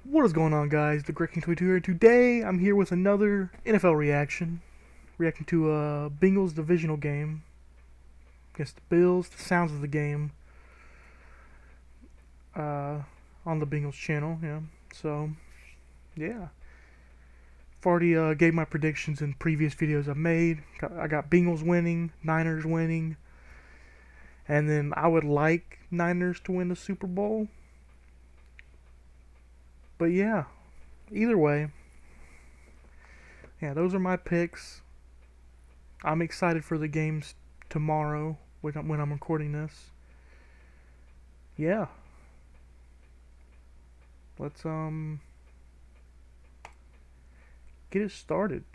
What is going on, guys? The Great King 22 here. Today, I'm here with another NFL reaction. Reacting to a Bengals divisional game against the Bills. The sounds of the game on the Bengals channel. Yeah. So, yeah. I've already gave my predictions in previous videos I've made. I got Bengals winning, Niners winning, and then I would like Niners to win the Super Bowl. But yeah, either way, yeah, those are my picks. I'm excited for the games tomorrow when I'm recording this. Yeah. Let's get it started.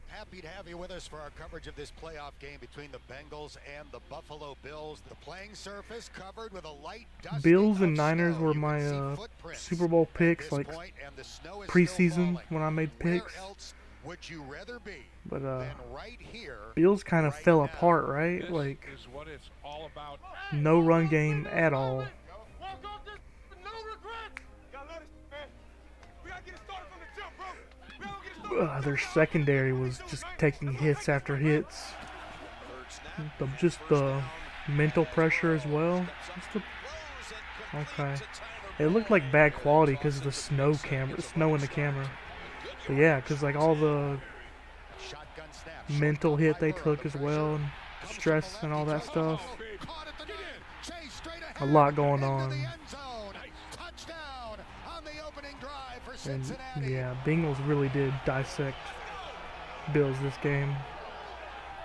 Happy to have you with us for our coverage of this playoff game between the Bengals and the Buffalo Bills. The playing surface covered with a light dusting Bills and of Niners snow. were You my can see footprints Super Bowl at picks, this like point, and the snow is still preseason falling. when I made Where picks. else would you rather be But than right here, Bills kind of right fell now? apart, right? This Like is what it's all about. no run game at all. Their secondary was just taking hits after hits. Just the mental pressure as well. Okay. It looked like bad quality because of the snow in the camera. But yeah, because like all the mental hit they took as well, and stress and all that stuff. A lot going on. And yeah, Bengals really did dissect Bills this game.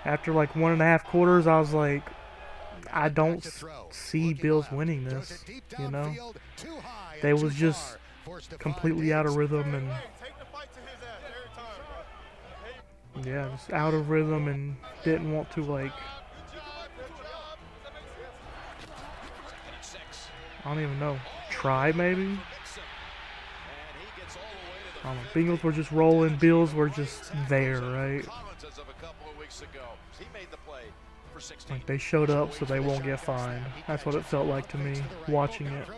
After like 1.5 quarters, I was like, I don't see Bills winning this, you know? They was just completely out of rhythm and yeah, just out of rhythm and didn't want to, like, I don't even know, try maybe? I don't know. Bengals were just rolling, Bills were just there, right? Like they showed up so they won't get fined. That's what it felt like to me watching it.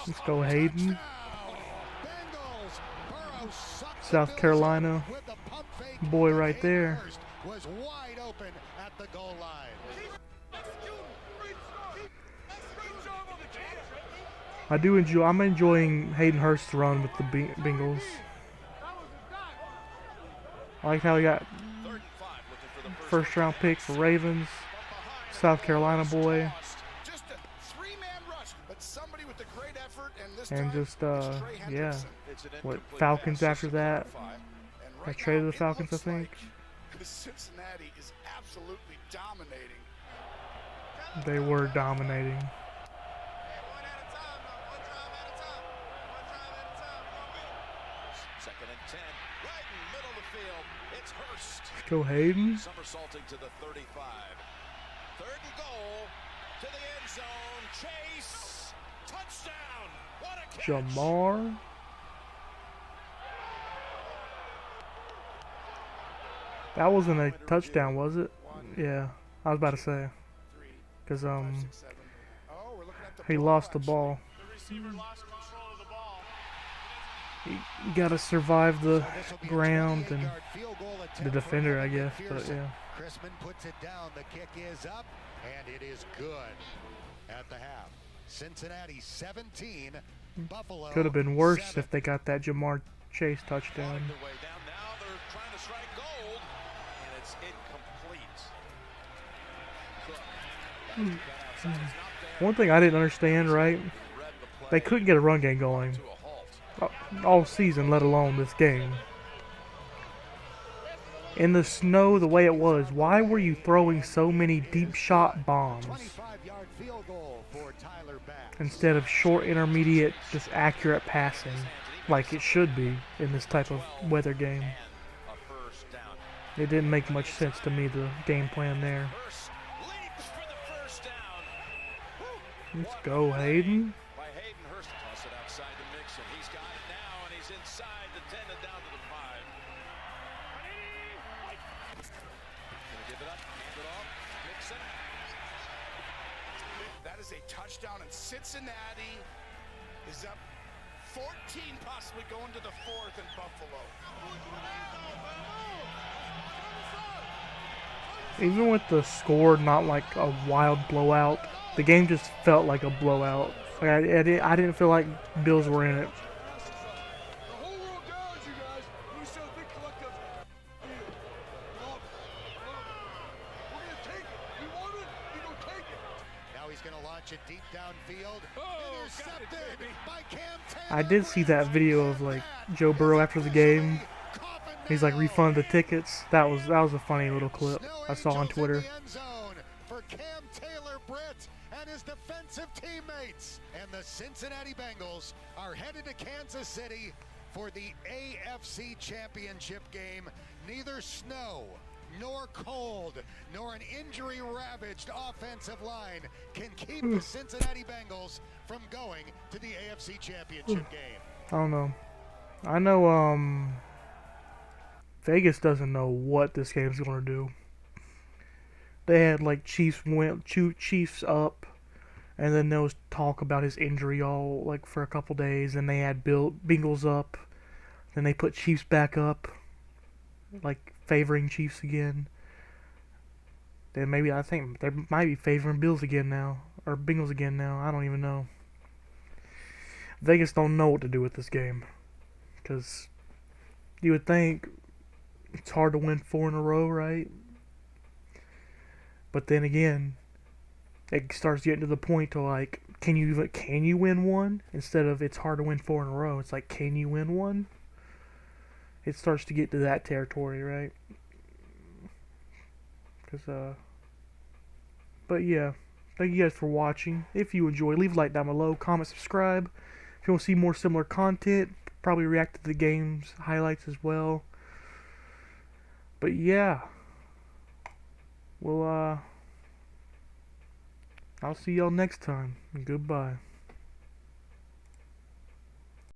Let's go Hayden. South Carolina boy right there. I'm enjoying Hayden Hurst's run with the Bengals. I like how he got first round pick for Ravens, South Carolina boy, and just yeah, what, Falcons after that? I traded the Falcons, I think. Cincinnati is absolutely dominating. They were dominating. Second and 10, right in the middle of the field. It's Hurst. Let's go Hayden. Somersaulting to the 35. Third and goal to the end zone. Chase. Touchdown. What a catch. Jamar. That wasn't a touchdown, was it? Yeah, I was about to say. Because he lost the ball. You gotta survive the ground and the defender, I guess, but yeah. Chrisman puts it down. The kick is up, and it is good at the half. Cincinnati 17, Buffalo. Could have been worse 7. if they got that Jamar Chase touchdown. Now they're trying to strike gold, and it's incomplete. One thing I didn't understand, right? They couldn't get a run game going all season, let alone this game. In the snow, the way it was, why were you throwing so many deep shot bombs instead of short, intermediate, just accurate passing like it should be in this type of weather game? It didn't make much sense to me, the game plan there. Let's go, Hayden. is a touchdown, and Cincinnati is up 14, possibly going to the 4th in Buffalo. Even with the score not like a wild blowout, the game just felt like a blowout. Like I didn't feel like Bills were in it. Now he's going to launch it deep downfield. Intercepted by Cam Taylor. I did see that video of like Joe Burrow after the game. He's like refunded the tickets. That was a funny little clip I saw on Twitter. For Cam Taylor Britt and his defensive teammates. And the Cincinnati Bengals are headed to Kansas City for the AFC Championship game. Neither snow nor cold nor an injury-ravaged offensive line can keep the Cincinnati Bengals from going to the AFC Championship game. I don't know. I know Vegas doesn't know what this game's going to do. They had like Chiefs up, and then there was talk about his injury all like for a couple days, and they had Bengals up, then they put Chiefs back up, like favoring Chiefs again. Then maybe I think they might be favoring Bills again now, or Bengals again now. I don't even know. Vegas don't know what to do with this game, because you would think it's hard to win 4 in a row, right? But then again, it starts getting to the point to like, can you win one? Instead of it's hard to win 4 in a row, it's like, can you win one? It starts to get to that territory, right? But yeah, thank you guys for watching. If you enjoy, leave a like down below, comment, subscribe. If you want to see more similar content, probably react to the game's highlights as well. But yeah, well, I'll see y'all next time. Goodbye.